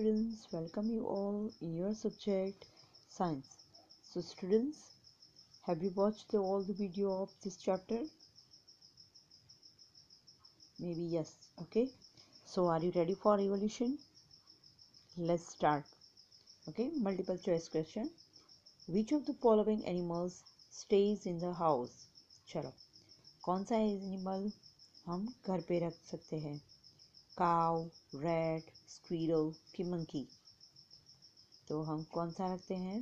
students, welcome you all in your subject science. So students, have you watched all the video of this chapter? Maybe yes. Okay, so are you ready for evolution? Let's start. Okay, multiple choice question. Which of the following animals stays in the house? चलो, कौन सा animal हम घर पे रख सकते हैं? Cow, rat, squirrel कि मंकी? तो हम कौन सा रखते हैं?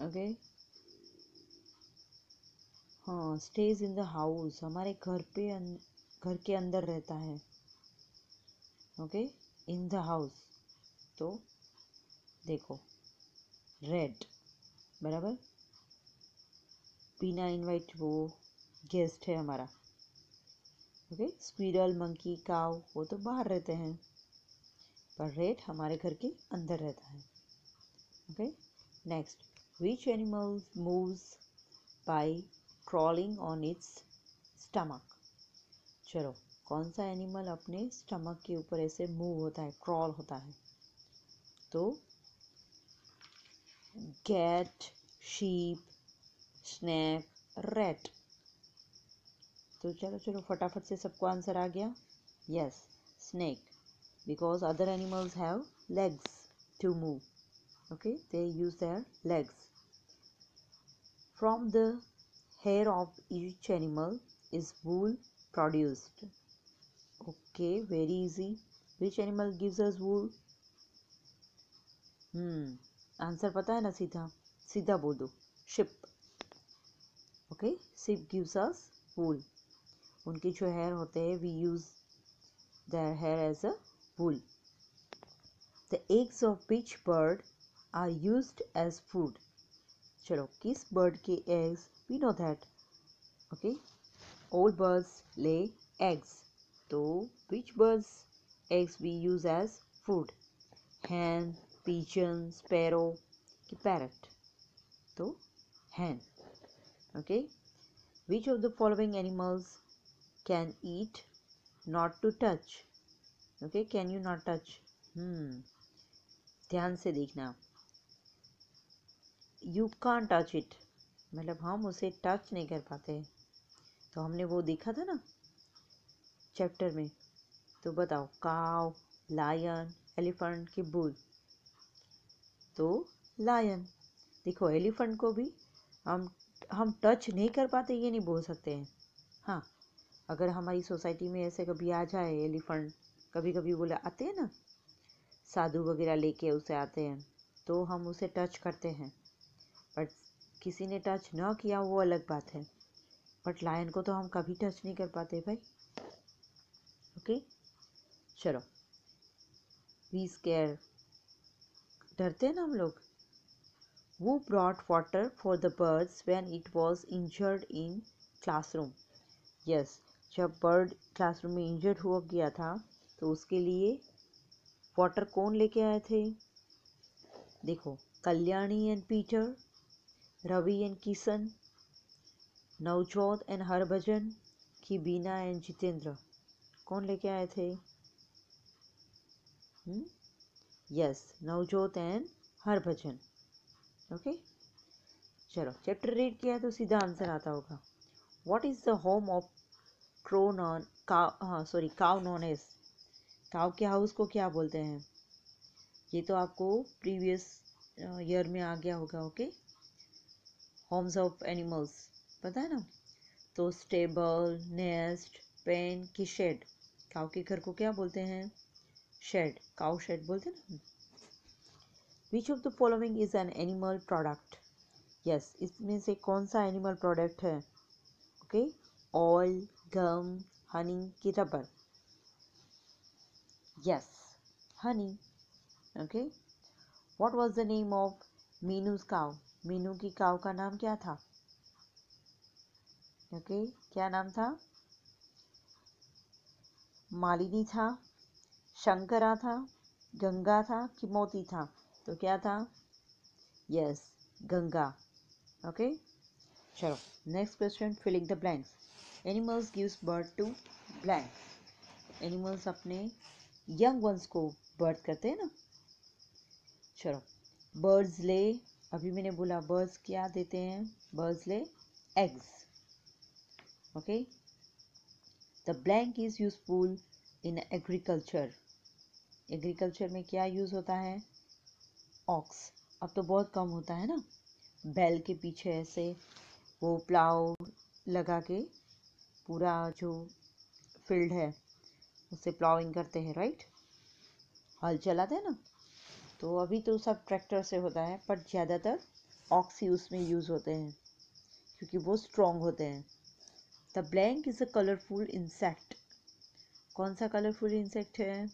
ओके, हाँ, स्टेज इन द हाउस, हमारे घर पे घर के अंदर रहता है. Okay, in the house. तो देखो, रेड बराबर, बिना इनवाइट वो गेस्ट है हमारा. ओके, स्क्विरल, मंकी, काउ वो तो बाहर रहते हैं, पर रेड हमारे घर के अंदर रहता है. Okay, next, which animal moves bye crawling on its stomach? चलो, कौन सा एनिमल अपने स्टमक के ऊपर ऐसे मूव होता है, क्रॉल होता है? तो कैट, शीप, स्नैक, रैट. तो चलो फटाफट से सबको आंसर आ गया. Yes, snake, because other animals have legs to move. Okay, they use their legs. From the hair of each animal is wool produced. Okay, very easy. Which animal gives us wool? Answer पता है ना? सीधा बोल दो. sheep. Okay, sheep gives us wool. उनके जो hair होते हैं, we use their hair as a wool. The eggs of which bird are used as food? चलो, किस bird के eggs? We know that. Okay, all birds lay eggs. So which birds eggs we use as food? Hen, pigeon, sparrow कि parrot? तो hen. Okay, which of the following animals can eat not to touch? Okay, can you not touch? ध्यान से देखना. You can't touch it, मतलब हम उसे touch नहीं कर पाते. तो हमने वो देखा था ना चैप्टर में. तो बताओ, काव, लायन, एलिफेंट कि बुल? तो लायन. देखो, एलिफेंट को भी हम टच नहीं कर पाते, ये नहीं बोल सकते हैं. हाँ, अगर हमारी सोसाइटी में ऐसे कभी आ जाए एलिफेंट, कभी कभी बोले आते हैं ना, साधु वगैरह लेके उसे आते हैं, तो हम उसे टच करते हैं. बट किसी ने टच ना किया वो अलग बात है. बट लायन को तो हम कभी टच नहीं कर पाते भाई. ओके, चलो. वी स्केयर, डरते हैं ना हम लोग. वो brought water for the birds when it was injured in classroom? Yes, जब बर्ड क्लासरूम में इंजर्ड हुआ गया था, तो उसके लिए वाटर कौन लेके आए थे? देखो, Kalyani and Peter, Ravi and Kishan, Navjot and Harbhajan कि बीना एंड जितेंद्र? कौन लेके आए थे? Yes, Navjot and Harbhajan. Okay, चलो, चैप्टर रीड किया तो सीधा आंसर आता होगा. What is the home of cow known as? Cow के हाउस को क्या बोलते हैं? ये तो आपको प्रीवियस ईयर में आ गया होगा. ओके, होम्स ऑफ एनिमल्स पता है ना? तो स्टेबल, नेस्ट, पेन कि शेड? काउ के घर को क्या बोलते हैं? शेड. काउ शेड बोलते हैं ना. Which of the following is an animal product? Yes, इसमें से कौन सा एनिमल प्रोडक्ट है? ओके, ऑयल, गम, हनी कि rubber? Yes, honey. Okay, what was the name of Meenu's cow? Meenu की काउ का नाम क्या था? ओके, क्या नाम था? मालिनी था, शंकरा था, गंगा था कि मोती था? तो क्या था? यस, गंगा. ओके, चलो next question, filling the blanks. Animals gives birth to blank. Animals अपने यंग वंस को बर्थ करते हैं ना। चलो, बर्ड्स ले, अभी मैंने बोला बर्ड्स क्या देते हैं, birds lay eggs. Okay, the blank is useful in agriculture. Agriculture में क्या यूज होता है, ऑक्स। अब तो बहुत कम होता है ना, बैल के पीछे ऐसे वो प्लाव लगा के पूरा जो फील्ड है उससे प्लाविंग करते हैं, राइट, हल चलाते हैं ना। तो अभी तो सब ट्रैक्टर से होता है, पर ज़्यादातर ऑक्स ही उसमें यूज़ होते हैं क्योंकि वो स्ट्रॉन्ग होते हैं। The blank is a colourful insect. कौन सा कलरफुल इंसेक्ट है,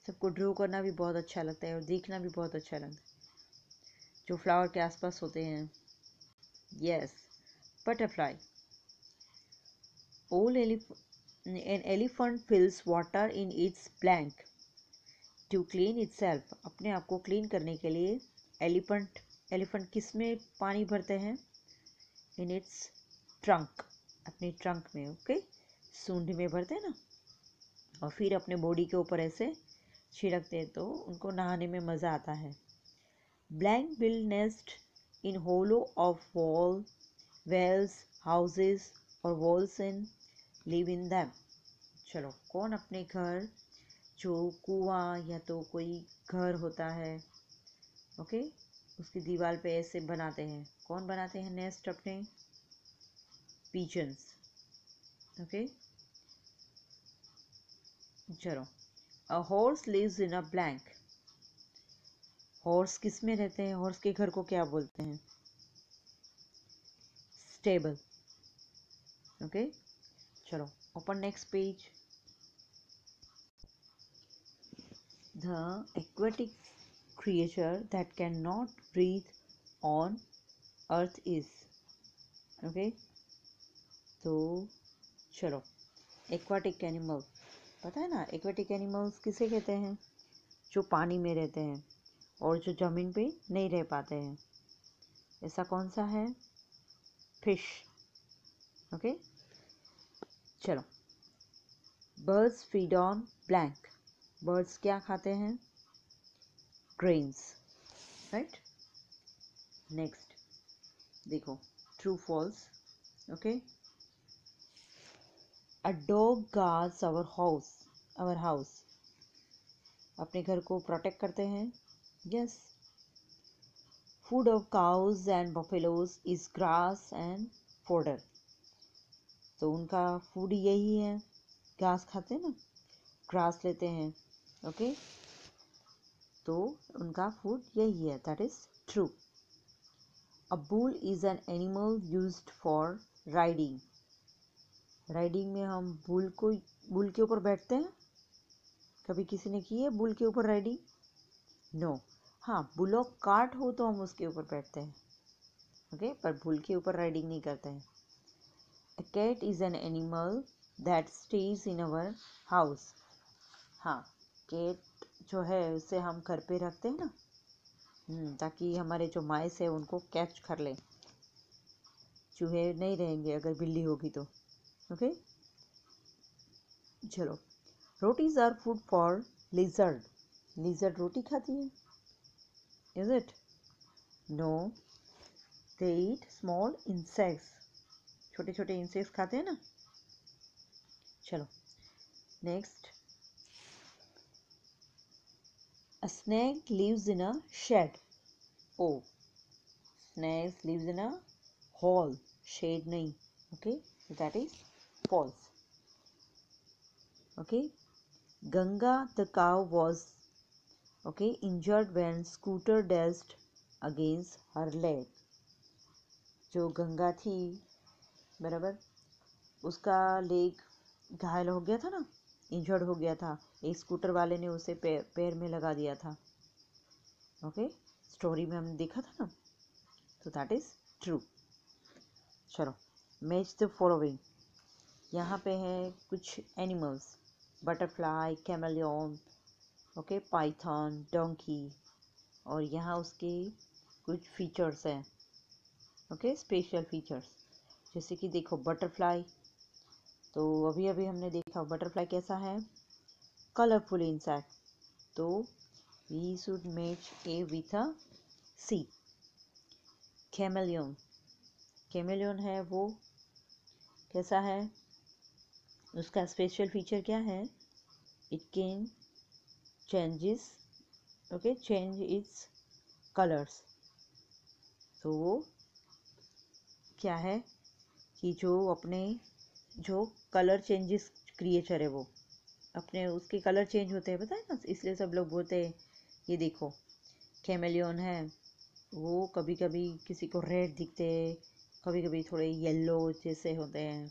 सबको ड्रॉ करना भी बहुत अच्छा लगता है और देखना भी बहुत अच्छा लगता है, जो फ्लावर के आसपास होते हैं। Yes, butterfly. An elephant fills water in its blank to clean itself। अपने आप को क्लीन करने के लिए एलिफेंट किस में पानी भरते हैं, इन इट्स ट्रंक, अपने ट्रंक में। ओके, सूंड में भरते हैं ना, और फिर अपने बॉडी के ऊपर ऐसे छिड़कते हैं तो उनको नहाने में मज़ा आता है। Blank bill nest in hollow of wall, wells, houses और walls in live in them. चलो, कौन अपने घर, जो कुआं या तो कोई घर होता है, ओके, उसकी दीवार पे ऐसे बनाते हैं, कौन बनाते हैं नेस्ट अपने, पिजन्स। ओके, चलो, a horse lives in a blank. Horse किस में रहते हैं, हॉर्स के घर को क्या बोलते हैं, स्टेबल। ओके, चलो, open next page. The aquatic creature that cannot breathe on earth is। Okay, तो चलो, एक्वाटिक एनिमल, पता है ना एक्वाटिक एनिमल्स किसे कहते हैं, जो पानी में रहते हैं और जो ज़मीन पे नहीं रह पाते हैं। ऐसा कौन सा है, फिश। ओके, चलो, birds feed on blank. Birds क्या खाते हैं, ग्रेन्स, राइट। नेक्स्ट देखो, true false. Okay, a dog guards our house. अपने घर को प्रोटेक्ट करते हैं। Yes, food of cows and buffaloes is grass and fodder. तो उनका फूड यही है, घास खाते हैं ना, ग्रास लेते हैं। ओके, तो उनका फूड यही है, that is true. A bull is an animal used for riding. Riding में हम बुल के ऊपर बैठते हैं, कभी किसी ने की है बुल के ऊपर राइडिंग, नो। हाँ, बुलॉक कार्ट हो तो हम उसके ऊपर बैठते हैं, ओके, पर बुल के ऊपर राइडिंग नहीं करते हैं। A cat is an animal that stays in our house. हाँ, कैट जो है उसे हम घर पे रखते हैं ना, ताकि हमारे जो माइस है उनको कैच कर ले, चूहे नहीं रहेंगे अगर बिल्ली होगी तो। ओके, चलो, rotis are food for lizard. Lizard रोटी खाती है, is it, no, they eat small insects. छोटे छोटे इंसेक्ट्स खाते हैं ना। चलो, next, a snake lives in a shed. Oh, snake lives in a hole, shed नहीं। Okay, that is false. Okay, Ganga the cow was, okay, injured when scooter dashed against her leg. जो गंगा थी, बराबर, उसका leg घायल हो गया था ना, इंजर्ड हो गया था, एक स्कूटर वाले ने उसे पैर में लगा दिया था। ओके, स्टोरी में हमने देखा था ना, तो दैट इज ट्रू। चलो, मैच द फॉलोइंग। यहाँ पे है कुछ animals, butterfly, chameleon, okay, python, donkey, और यहाँ उसके कुछ फीचर्स हैं, ओके, स्पेशल फीचर्स। जैसे कि देखो, बटरफ्लाई तो अभी अभी हमने देखा बटरफ्लाई कैसा है, कलरफुल इनसाइड, तो we should match A with a C. Chameleon, chameleon है वो कैसा है, उसका स्पेशल फीचर क्या है, it can changes, okay, change its colours. तो वो क्या है कि जो अपने जो कलर चेंजेस क्रिएचर है वो अपने उसके कलर चेंज होते हैं, पता है ना, इसलिए सब लोग बोलते हैं ये देखो कैमेलियन है, वो कभी कभी किसी को रेड दिखते हैं, कभी कभी थोड़े येलो जैसे होते हैं,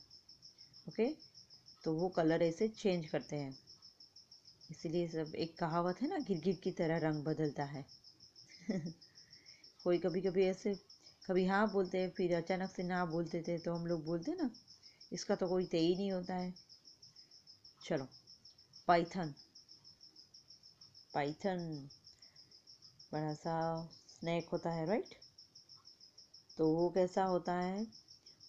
ओके, तो वो कलर ऐसे चेंज करते हैं। इसीलिए सब एक कहावत है ना, गिरगिट की तरह रंग बदलता है। कोई कभी कभी ऐसे कभी हाँ बोलते हैं फिर अचानक से ना बोलते थे, तो हम लोग बोलते ना इसका तो कोई तय ही नहीं होता है। चलो, पाइथन, पाइथन बड़ा सा स्नैक होता है, राइट। तो वो कैसा होता है,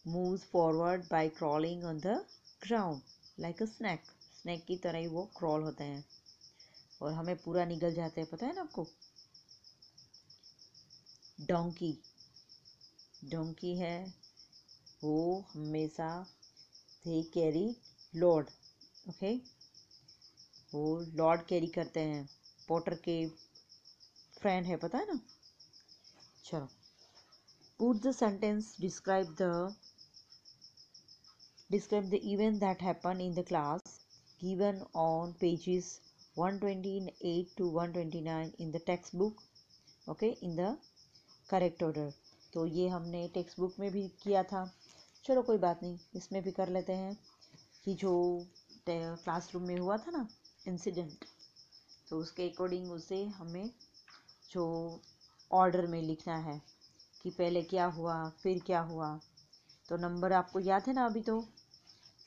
moves forward by crawling on the ground like a snake, snake की तरह ही वो क्रॉल होते हैं और हमें पूरा निगल जाते हैं, पता है ना आपको। डोंकी, डोंकी है वो हमेशा दे कैरी लॉर्ड, ओके, वो लॉर्ड कैरी करते हैं, पॉटर के फ्रेंड है, पता है ना। चलो, put the sentence describe the event that happened in the class given on pages 128 to 129 in the textbook, okay, in the correct order। तो ये हमने टेक्स्ट बुक में भी किया था, चलो कोई बात नहीं, इसमें भी कर लेते हैं कि जो क्लासरूम में हुआ था ना इंसिडेंट, तो उसके अकॉर्डिंग उसे हमें जो ऑर्डर में लिखना है कि पहले क्या हुआ फिर क्या हुआ। तो नंबर आपको याद है ना अभी तो।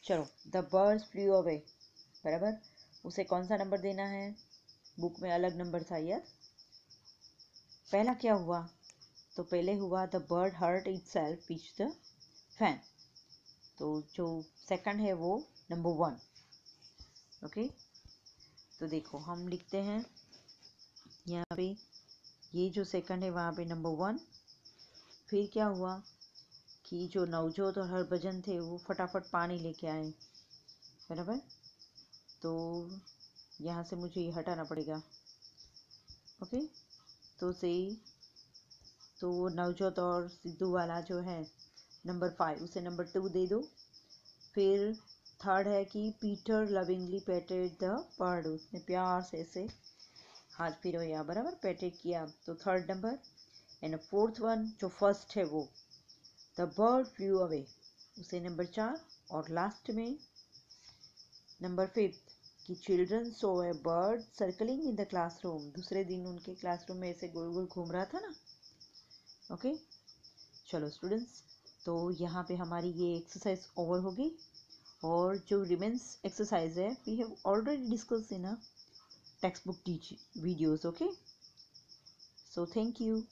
चलो, द बर्ड्स फ्लू अवे, बराबर, उसे कौन सा नंबर देना है, बुक में अलग नंबर था यार। पहला क्या हुआ, तो पहले हुआ the bird hurt itself with the fan, तो जो सेकंड है वो नंबर 1, ओके। तो देखो हम लिखते हैं यहाँ पे, ये जो सेकंड है वहाँ पे नंबर 1। फिर क्या हुआ कि जो नवजोत और हरभजन थे वो फटाफट पानी लेके आए, बराबर, तो यहाँ से मुझे ये हटाना पड़ेगा, ओके। तो वो नवजोत और सिद्धू वाला जो है नंबर 5, उसे नंबर 2 दे दो। फिर थर्ड है कि पीटर लविंगली पेटेड द बर्ड, उसने प्यार से ऐसे हाथ फिरोया, बराबर, पेटेड किया, तो third number. And fourth one जो फर्स्ट है वो द बर्ड फ्लू अवे, उसे नंबर 4। और लास्ट में नंबर 5 कि children so A bird circling in the classroom, दूसरे दिन उनके क्लासरूम में ऐसे गोल गोल घूम रहा था ना, ओके। चलो स्टूडेंट्स, तो यहाँ पे हमारी ये एक्सरसाइज ओवर होगी, और जो रिमेन्स एक्सरसाइज है we have already discuss in a textbook videos, okay. So thank you.